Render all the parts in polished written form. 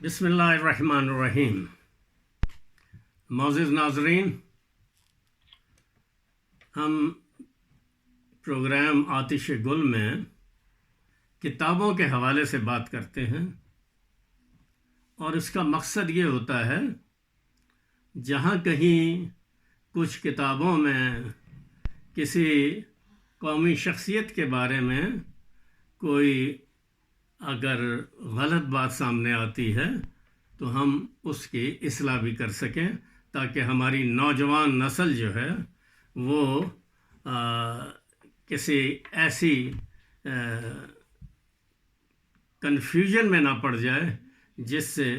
بسم اللہ الرحمن الرحیم۔ معزز ناظرین، ہم پروگرام آتش گل میں کتابوں کے حوالے سے بات کرتے ہیں، اور اس کا مقصد یہ ہوتا ہے جہاں کہیں کچھ کتابوں میں کسی قومی شخصیت کے بارے میں کوئی اگر غلط بات سامنے آتی ہے تو ہم اس کی اصلاح بھی کر سکیں، تاکہ ہماری نوجوان نسل جو ہے وہ کسی ایسی کنفیوژن میں نہ پڑ جائے جس سے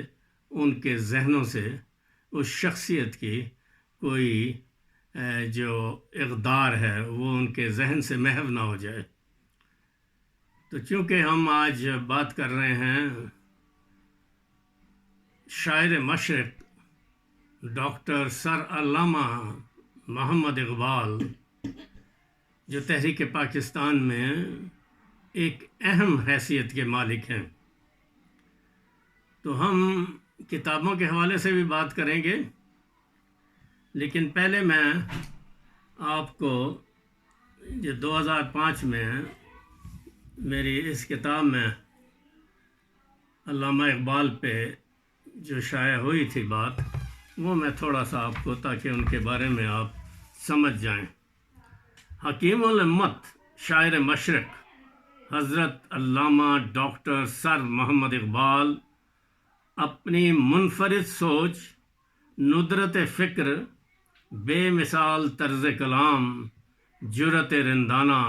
ان کے ذہنوں سے اس شخصیت کی کوئی جو اقدار ہے وہ ان کے ذہن سے محو نہ ہو جائے۔ تو چونکہ ہم آج بات کر رہے ہیں شاعر مشرق ڈاکٹر سر علامہ محمد اقبال، جو تحریک پاکستان میں ایک اہم حیثیت کے مالک ہیں، تو ہم کتابوں کے حوالے سے بھی بات کریں گے، لیکن پہلے میں آپ کو جو 2005 میں میری اس کتاب میں علامہ اقبال پہ جو شائع ہوئی تھی بات، وہ میں تھوڑا سا آپ کو، تاکہ ان کے بارے میں آپ سمجھ جائیں۔ حکیم الامت شاعر مشرق حضرت علامہ ڈاکٹر سر محمد اقبال اپنی منفرد سوچ، ندرت فکر، بے مثال طرز کلام، جرأت رندانہ،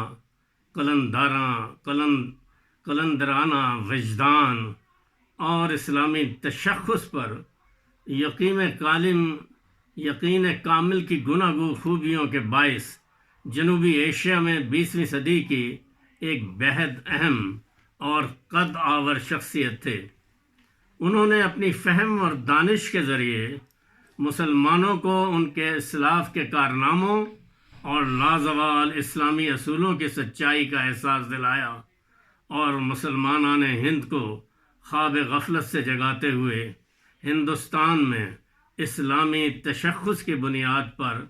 قلندرانہ وجدان اور اسلامی تشخص پر یقین کامل کی گناگو خوبیوں کے باعث جنوبی ایشیا میں 20ویں صدی کی ایک بہت اہم اور قد آور شخصیت تھے۔ انہوں نے اپنی فہم اور دانش کے ذریعے مسلمانوں کو ان کے اسلاف کے کارناموں اور لازوال اسلامی اصولوں کی سچائی کا احساس دلایا، اور مسلمانان ہند کو خواب غفلت سے جگاتے ہوئے ہندوستان میں اسلامی تشخص کی بنیاد پر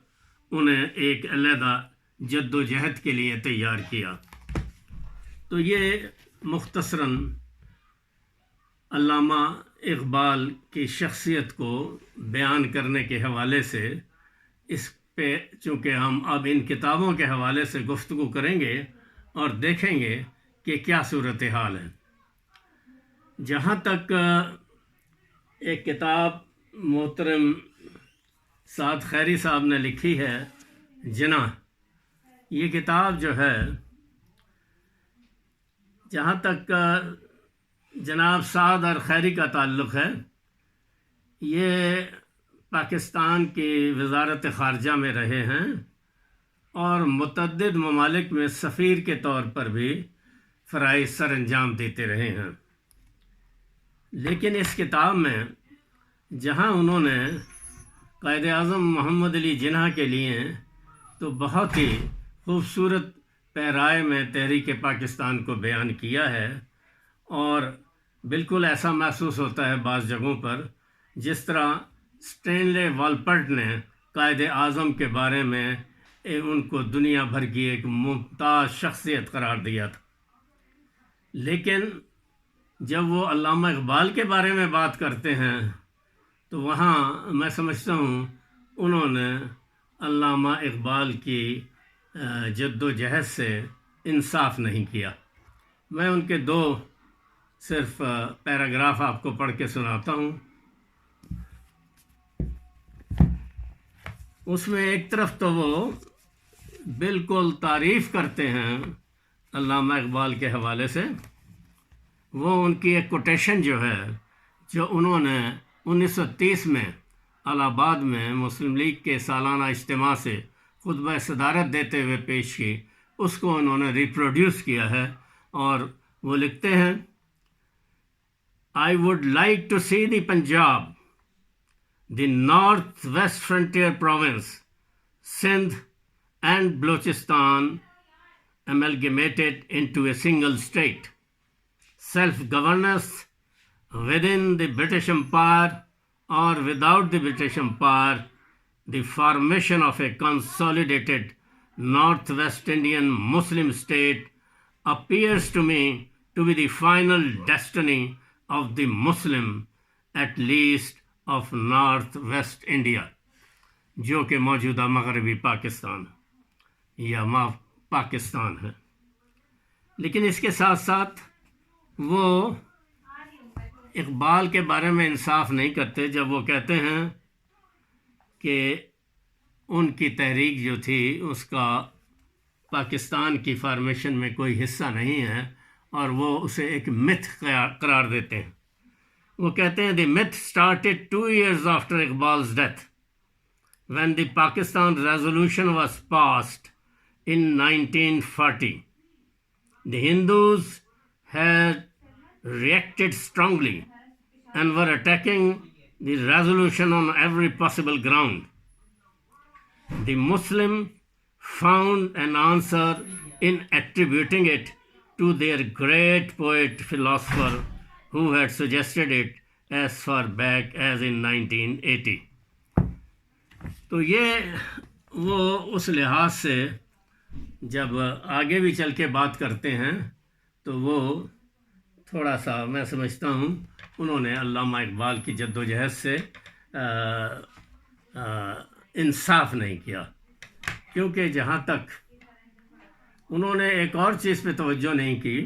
انہیں ایک علیحدہ جد و جہد کے لیے تیار کیا۔ تو یہ مختصراً علامہ اقبال کی شخصیت کو بیان کرنے کے حوالے سے، اس پہ چونکہ ہم اب ان کتابوں کے حوالے سے گفتگو کریں گے اور دیکھیں گے کہ کیا صورتحال ہے۔ جہاں تک ایک کتاب محترم سعد خیری صاحب نے لکھی ہے جناح، یہ کتاب جو ہے، جہاں تک جناب سعد اور خیری کا تعلق ہے، یہ پاکستان کی وزارت خارجہ میں رہے ہیں اور متعدد ممالک میں سفیر کے طور پر بھی فرائض سر انجام دیتے رہے ہیں۔ لیکن اس کتاب میں جہاں انہوں نے قائد اعظم محمد علی جناح کے لیے تو بہت ہی خوبصورت پیرائے میں تحریک پاکستان کو بیان کیا ہے، اور بالکل ایسا محسوس ہوتا ہے بعض جگہوں پر جس طرح اسٹینلے والپرٹ نے قائد اعظم کے بارے میں ان کو دنیا بھر کی ایک ممتاز شخصیت قرار دیا تھا۔ لیکن جب وہ علامہ اقبال کے بارے میں بات کرتے ہیں تو وہاں میں سمجھتا ہوں انہوں نے علامہ اقبال کی جد و جہد سے انصاف نہیں کیا۔ میں ان کے دو صرف پیراگراف آپ کو پڑھ کے سناتا ہوں۔ اس میں ایک طرف تو وہ بالکل تعریف کرتے ہیں علامہ اقبال کے حوالے سے، وہ ان کی ایک کوٹیشن جو ہے، جو انہوں نے 1930 میں الہ آباد میں مسلم لیگ کے سالانہ اجتماع سے خطبہ صدارت دیتے ہوئے پیش کی، اس کو انہوں نے ریپروڈیوس کیا ہے، اور وہ لکھتے ہیں I would like to see the Punjab, the north-west frontier province, Sindh and Balochistan amalgamated into a single state. Self-governance within the British Empire or without the British Empire, the formation of a consolidated Northwest Indian Muslim state appears to me to be the final destiny of the Muslim, at least of North-West India, جو کہ موجودہ مغربی پاکستان یا پاکستان ہے۔ لیکن اس کے ساتھ ساتھ وہ اقبال کے بارے میں انصاف نہیں کرتے جب وہ کہتے ہیں کہ ان کی تحریک جو تھی اس کا پاکستان کی فارمیشن میں کوئی حصہ نہیں ہے، اور وہ اسے ایک myth قرار دیتے ہیں۔ وہ کہتے ہیں the myth started 2 years after Iqbal's death, when the Pakistan resolution was passed in 1940. The Hindus had reacted strongly and were attacking the resolution on every possible ground. The Muslim found an answer in attributing it to their great poet philosopher who had suggested it as far back as in 1980. تو یہ وہ اس لحاظ سے جب آگے بھی چل کے بات کرتے ہیں تو وہ تھوڑا سا میں سمجھتا ہوں انہوں نے علامہ اقبال کی جد و جہد سے انصاف نہیں کیا، کیونکہ جہاں تک انہوں نے ایک اور چیز پہ توجہ نہیں کی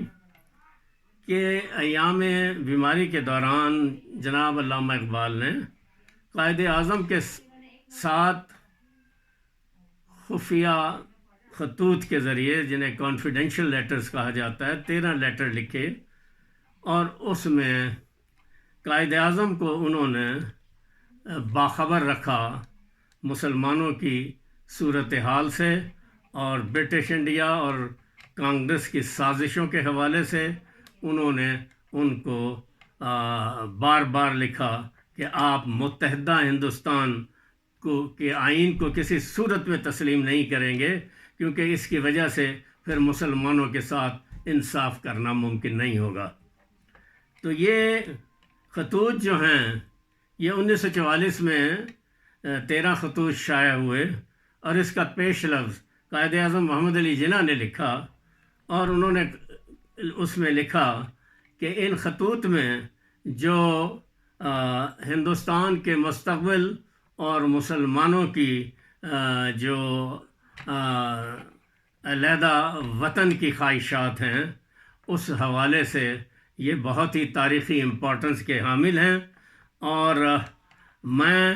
کہ ایام بیماری کے دوران جناب علامہ اقبال نے قائد اعظم کے ساتھ خفیہ خطوط کے ذریعے، جنہیں کانفیڈینشیل لیٹرز کہا جاتا ہے، 13 لیٹر لکھے، اور اس میں قائد اعظم کو انہوں نے باخبر رکھا مسلمانوں کی صورتحال سے اور برٹش انڈیا اور کانگریس کی سازشوں کے حوالے سے۔ انہوں نے ان کو بار بار لکھا کہ آپ متحدہ ہندوستان کے آئین کو کسی صورت میں تسلیم نہیں کریں گے، کیونکہ اس کی وجہ سے پھر مسلمانوں کے ساتھ انصاف کرنا ممکن نہیں ہوگا۔ تو یہ خطوط جو ہیں یہ 1944 میں 13 خطوط شائع ہوئے، اور اس کا پیش لفظ قائد اعظم محمد علی جناح نے لکھا، اور انہوں نے اس میں لکھا کہ ان خطوط میں جو ہندوستان کے مستقبل اور مسلمانوں کی جو علیحدہ وطن کی خواہشات ہیں، اس حوالے سے یہ بہت ہی تاریخی امپورٹنس کے حامل ہیں، اور میں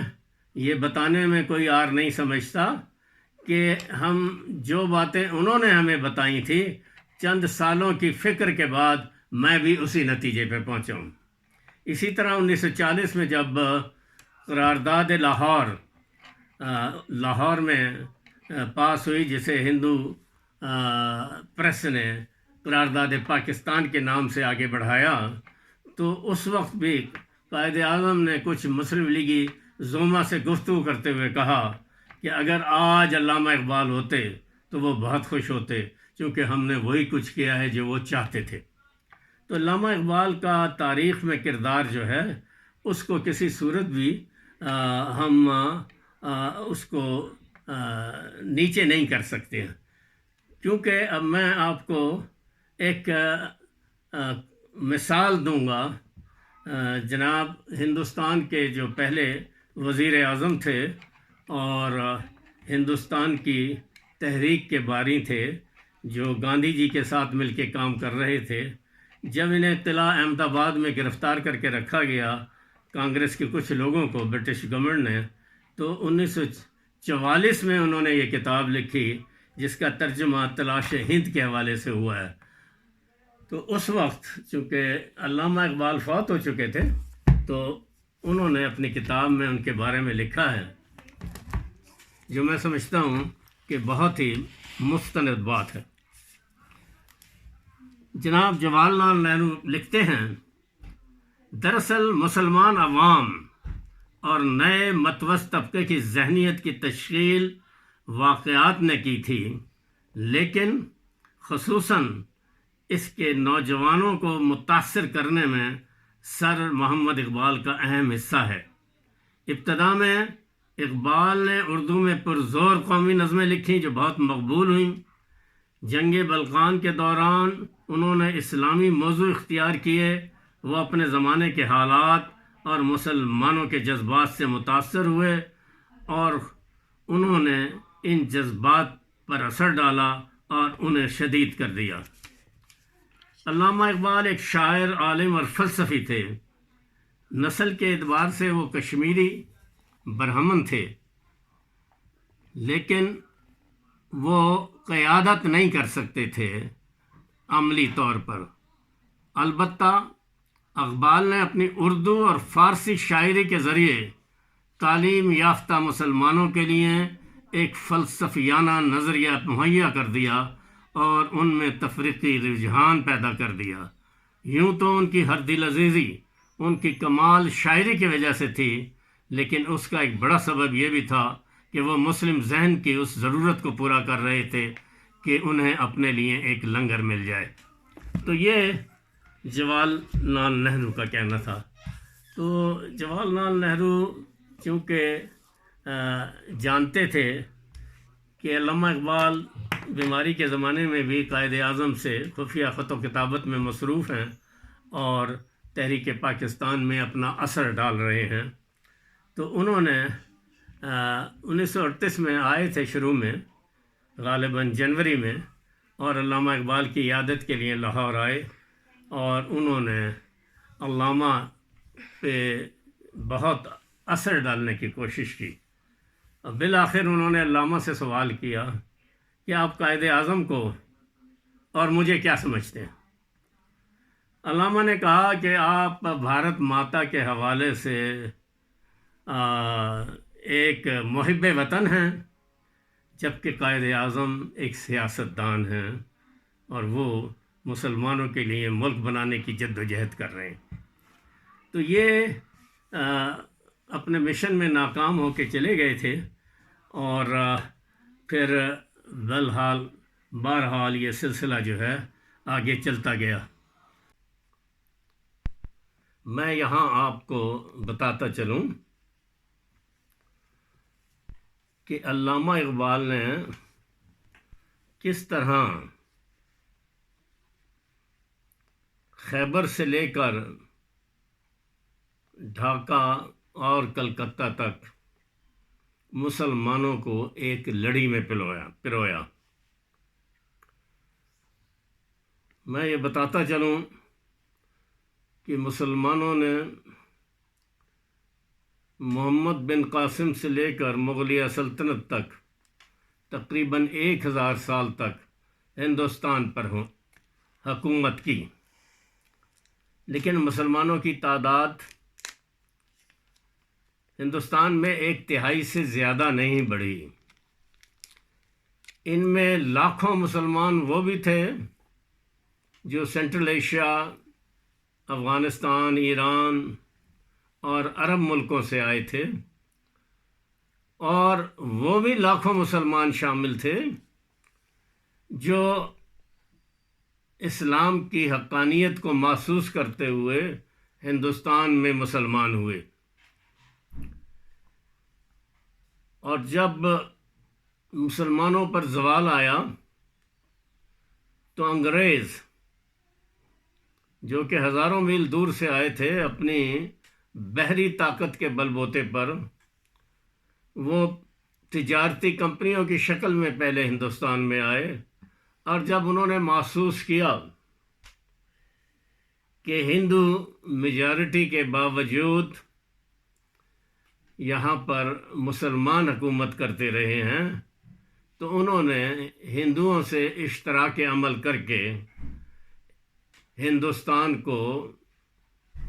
یہ بتانے میں کوئی عار نہیں سمجھتا کہ ہم جو باتیں انہوں نے ہمیں بتائی تھی چند سالوں کی فکر کے بعد میں بھی اسی نتیجے پہ پہنچا ہوں۔ اسی طرح 1940 میں جب قرارداد لاہور میں پاس ہوئی، جسے ہندو پریس نے قرارداد پاکستان کے نام سے آگے بڑھایا، تو اس وقت بھی قائد اعظم نے کچھ مسلم لیگی زوما سے گفتگو کرتے ہوئے کہا کہ اگر آج علامہ اقبال ہوتے تو وہ بہت خوش ہوتے، کیونکہ ہم نے وہی کچھ کیا ہے جو وہ چاہتے تھے۔ تو علامہ اقبال کا تاریخ میں کردار جو ہے اس کو کسی صورت بھی ہم اس کو نیچے نہیں کر سکتے ہیں، کیونکہ اب میں آپ کو ایک مثال دوں گا۔ جناب ہندوستان کے جو پہلے وزیر اعظم تھے اور ہندوستان کی تحریک کے بانی تھے، جو گاندھی جی کے ساتھ مل کے کام کر رہے تھے، جب انہیں اطلاع احمد آباد میں گرفتار کر کے رکھا گیا کانگریس کے کچھ لوگوں کو برٹش گورنمنٹ نے، تو 1944 میں انہوں نے یہ کتاب لکھی جس کا ترجمہ تلاش ہند کے حوالے سے ہوا ہے۔ تو اس وقت چونکہ علامہ اقبال فوت ہو چکے تھے، تو انہوں نے اپنی کتاب میں ان کے بارے میں لکھا ہے، جو میں سمجھتا ہوں کہ بہت ہی مستند بات ہے۔ جناب جواہر لال نہرو لکھتے ہیں، دراصل مسلمان عوام اور نئے متوسط طبقے کی ذہنیت کی تشکیل واقعات نے کی تھی، لیکن خصوصاً اس کے نوجوانوں کو متاثر کرنے میں سر محمد اقبال کا اہم حصہ ہے۔ ابتدا میں اقبال نے اردو میں پرزور قومی نظمیں لکھیں جو بہت مقبول ہوئیں۔ جنگ بلقان کے دوران انہوں نے اسلامی موضوع اختیار کیے۔ وہ اپنے زمانے کے حالات اور مسلمانوں کے جذبات سے متاثر ہوئے اور انہوں نے ان جذبات پر اثر ڈالا اور انہیں شدید کر دیا۔ علامہ اقبال ایک شاعر، عالم اور فلسفی تھے۔ نسل کے اعتبار سے وہ کشمیری برہمن تھے، لیکن وہ قیادت نہیں کر سکتے تھے عملی طور پر۔ البتہ اقبال نے اپنی اردو اور فارسی شاعری کے ذریعے تعلیم یافتہ مسلمانوں کے لیے ایک فلسفیانہ نظریہ مہیا کر دیا اور ان میں تفریقی رجحان پیدا کر دیا۔ یوں تو ان کی ہر دل عزیزی ان کی کمال شاعری کی وجہ سے تھی، لیکن اس کا ایک بڑا سبب یہ بھی تھا کہ وہ مسلم ذہن کی اس ضرورت کو پورا کر رہے تھے کہ انہیں اپنے لیے ایک لنگر مل جائے۔ تو یہ جواہر لال نہرو کا کہنا تھا۔ تو جواہر لال نہرو چونکہ جانتے تھے کہ علامہ اقبال بیماری کے زمانے میں بھی قائد اعظم سے خفیہ خط و کتابت میں مصروف ہیں اور تحریک پاکستان میں اپنا اثر ڈال رہے ہیں، تو انہوں نے 1938 میں آئے تھے شروع میں، غالباً جنوری میں، اور علامہ اقبال کی عیادت کے لیے لاہور آئے اور انہوں نے علامہ پہ بہت اثر ڈالنے کی کوشش کی۔ بالآخر انہوں نے علامہ سے سوال کیا کہ آپ قائد اعظم کو اور مجھے کیا سمجھتے ہیں؟ علامہ نے کہا کہ آپ بھارت ماتا کے حوالے سے ایک محب وطن ہیں، جبکہ قائد اعظم ایک سیاستدان ہیں اور وہ مسلمانوں کے لیے ملک بنانے کی جد و جہد کر رہے ہیں۔ تو یہ اپنے مشن میں ناکام ہو کے چلے گئے تھے اور پھر بہرحال یہ سلسلہ جو ہے آگے چلتا گیا۔ میں یہاں آپ کو بتاتا چلوں کہ علامہ اقبال نے کس طرح خیبر سے لے کر ڈھاکہ اور کلکتہ تک مسلمانوں کو ایک لڑی میں پرویا۔ میں یہ بتاتا چلوں کہ مسلمانوں نے محمد بن قاسم سے لے کر مغلیہ سلطنت تک تقریباً 1000 سال تک ہندوستان پر حکومت کی، لیکن مسلمانوں کی تعداد ہندوستان میں 1/3 سے زیادہ نہیں بڑھی۔ ان میں لاکھوں مسلمان وہ بھی تھے جو سینٹرل ایشیا، افغانستان، ایران اور عرب ملکوں سے آئے تھے، اور وہ بھی لاکھوں مسلمان شامل تھے جو اسلام کی حقانیت کو محسوس کرتے ہوئے ہندوستان میں مسلمان ہوئے۔ اور جب مسلمانوں پر زوال آیا تو انگریز، جو کہ ہزاروں میل دور سے آئے تھے، اپنی بحری طاقت کے بل بوتے پر وہ تجارتی کمپنیوں کی شکل میں پہلے ہندوستان میں آئے، اور جب انہوں نے محسوس کیا کہ ہندو میجارٹی کے باوجود یہاں پر مسلمان حکومت کرتے رہے ہیں، تو انہوں نے ہندوؤں سے اشتراک عمل کر کے ہندوستان کو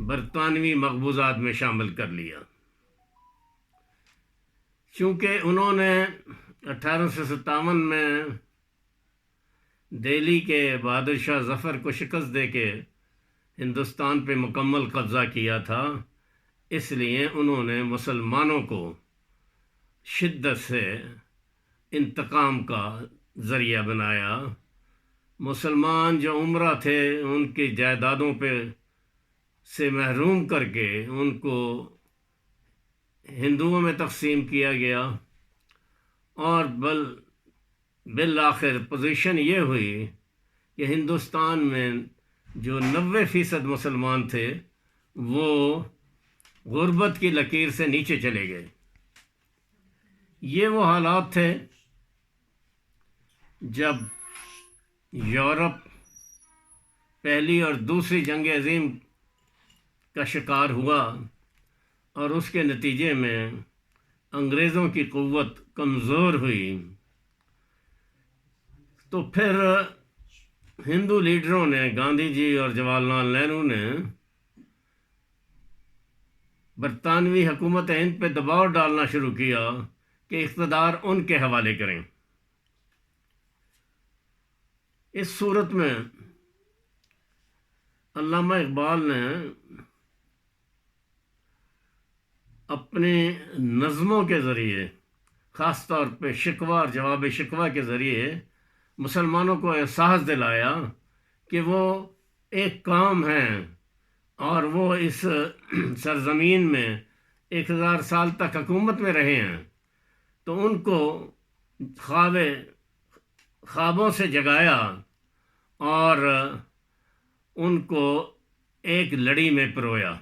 برطانوی مقبوضات میں شامل کر لیا۔ چونکہ انہوں نے 1857 میں دہلی کے بہادر شاہ ظفر کو شکست دے کے ہندوستان پہ مکمل قبضہ کیا تھا، اس لیے انہوں نے مسلمانوں کو شدت سے انتقام کا ذریعہ بنایا۔ مسلمان جو عمرہ تھے ان کی جائیدادوں پہ سے محروم کر کے ان کو ہندوؤں میں تقسیم کیا گیا، اور بالآخر پوزیشن یہ ہوئی کہ ہندوستان میں جو 90% مسلمان تھے وہ غربت کی لکیر سے نیچے چلے گئے۔ یہ وہ حالات تھے جب یورپ پہلی اور دوسری جنگ عظیم کا شکار ہوا، اور اس کے نتیجے میں انگریزوں کی قوت کمزور ہوئی۔ تو پھر ہندو لیڈروں نے، گاندھی جی اور جواہر لال نہرو نے، برطانوی حکومت ہند پہ دباؤ ڈالنا شروع کیا کہ اقتدار ان کے حوالے کریں۔ اس صورت میں علامہ اقبال نے اپنی نظموں کے ذریعے، خاص طور پہ شکوہ اور جواب شکوہ کے ذریعے، مسلمانوں کو احساس دلایا کہ وہ ایک قوم ہیں، اور وہ اس سرزمین میں 1000 سال تک حکومت میں رہے ہیں، تو ان کو خوابوں سے جگایا اور ان کو ایک لڑی میں پرویا۔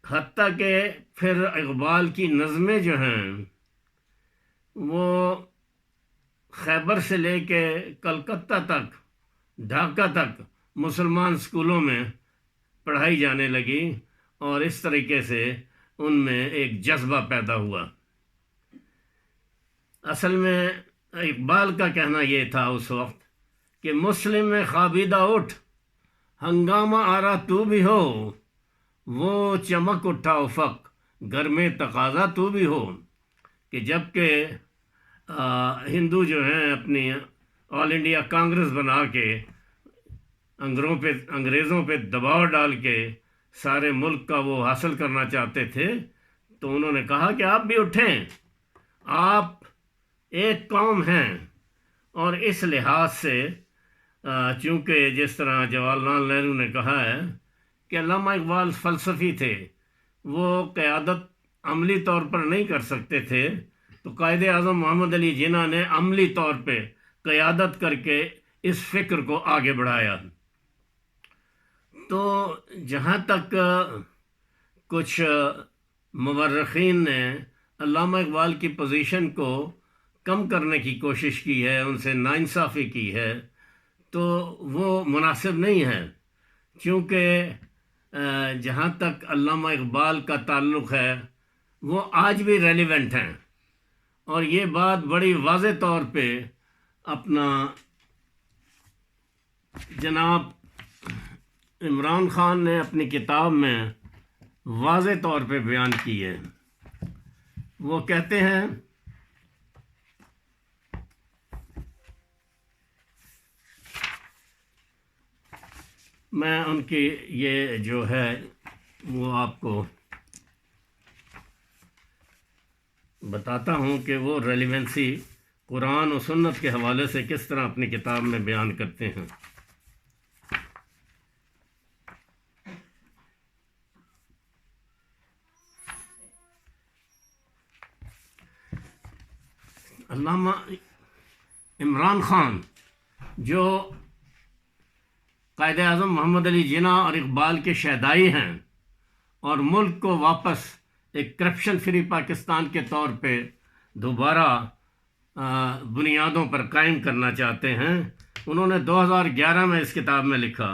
حتیٰ کہ پھر اقبال کی نظمیں جو ہیں وہ خیبر سے لے کے کلکتہ تک، ڈھاکہ تک مسلمان اسکولوں میں پڑھائی جانے لگی، اور اس طریقے سے ان میں ایک جذبہ پیدا ہوا۔ اصل میں اقبال کا کہنا یہ تھا اس وقت کہ مسلم میں خوابیدہ اٹھ، ہنگامہ آرا تو بھی ہو، وہ چمک اٹھا افق، گھر میں تقاضا تو بھی ہو۔ کہ جب کہ ہندو جو ہیں اپنی آل انڈیا کانگریس بنا کے انگریزوں پہ دباؤ ڈال کے سارے ملک کا وہ حاصل کرنا چاہتے تھے، تو انہوں نے کہا کہ آپ بھی اٹھیں، آپ ایک قوم ہیں۔ اور اس لحاظ سے چونکہ جس طرح جواہر لال نہرو نے کہا ہے کہ علامہ اقبال فلسفی تھے، وہ قیادت عملی طور پر نہیں کر سکتے تھے، تو قائد اعظم محمد علی جناح نے عملی طور پہ قیادت کر کے اس فکر کو آگے بڑھایا۔ تو جہاں تک کچھ مورخین نے علامہ اقبال کی پوزیشن کو کم کرنے کی کوشش کی ہے، ان سے ناانصافی کی ہے، تو وہ مناسب نہیں ہے، کیونکہ جہاں تک علامہ اقبال کا تعلق ہے وہ آج بھی ریلیونٹ ہیں، اور یہ بات بڑی واضح طور پہ اپنا جناب عمران خان نے اپنی کتاب میں واضح طور پہ بیان کی ہے۔ وہ کہتے ہیں میں ان کی یہ جو ہے وہ آپ کو بتاتا ہوں کہ وہ ریلیونسی قرآن و سنت کے حوالے سے کس طرح اپنی کتاب میں بیان کرتے ہیں۔ علامہ عمران خان جو قائد اعظم محمد علی جناح اور اقبال کے شہدائی ہیں، اور ملک کو واپس ایک کرپشن فری پاکستان کے طور پہ دوبارہ بنیادوں پر قائم کرنا چاہتے ہیں، انہوں نے 2011 میں اس کتاب میں لکھا،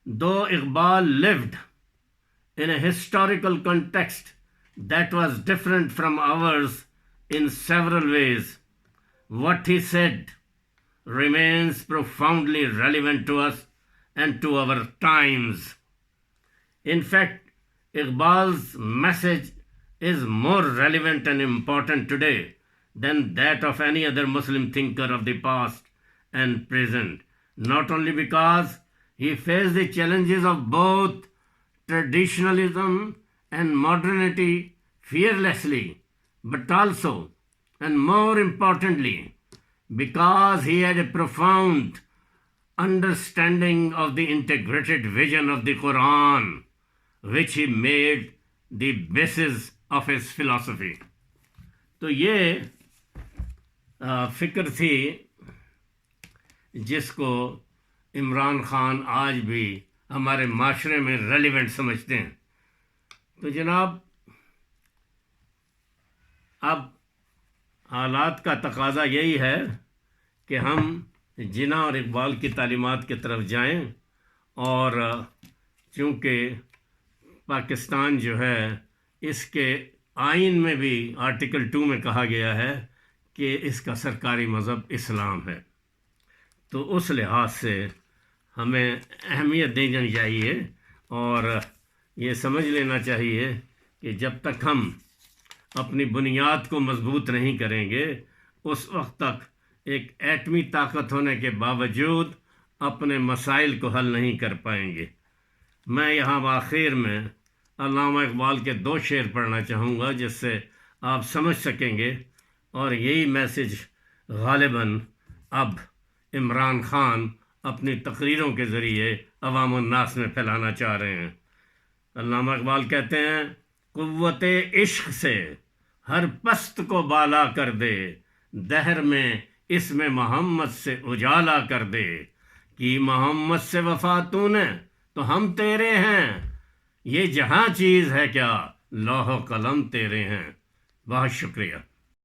Though Iqbal lived in a historical context that was different from ours in several ways, what he said remains profoundly relevant to us and to our times. In fact, Iqbal's message is more relevant and important today than that of any other Muslim thinker of the past and present, not only because he faced the challenges of both traditionalism and modernity fearlessly, but also, and more importantly, because he had a profound understanding of the integrated vision of the Quran, which he made the basis of his philosophy. تو یہ فکر تھی جس کو عمران خان آج بھی ہمارے معاشرے میں ریلیونٹ سمجھتے ہیں. تو جناب اب حالات کا تقاضا یہی ہے کہ ہم جناح اور اقبال کی تعلیمات کی طرف جائیں، اور چونکہ پاکستان جو ہے اس کے آئین میں بھی آرٹیکل 2 میں کہا گیا ہے کہ اس کا سرکاری مذہب اسلام ہے، تو اس لحاظ سے ہمیں اہمیت دینی چاہیے اور یہ سمجھ لینا چاہیے کہ جب تک ہم اپنی بنیاد کو مضبوط نہیں کریں گے اس وقت تک ایک ایٹمی طاقت ہونے کے باوجود اپنے مسائل کو حل نہیں کر پائیں گے. میں یہاں آخر میں علامہ اقبال کے 2 شعر پڑھنا چاہوں گا جس سے آپ سمجھ سکیں گے، اور یہی میسج غالباً اب عمران خان اپنی تقریروں کے ذریعے عوام الناس میں پھیلانا چاہ رہے ہیں. علامہ اقبال کہتے ہیں، قوت عشق سے ہر پست کو بالا کر دے، دہر میں اسم محمد سے اجالا کر دے، کہ محمد سے وفا تو نے تو ہم تیرے ہیں، یہ جہاں چیز ہے کیا لوح و قلم تیرے ہیں. بہت شکریہ.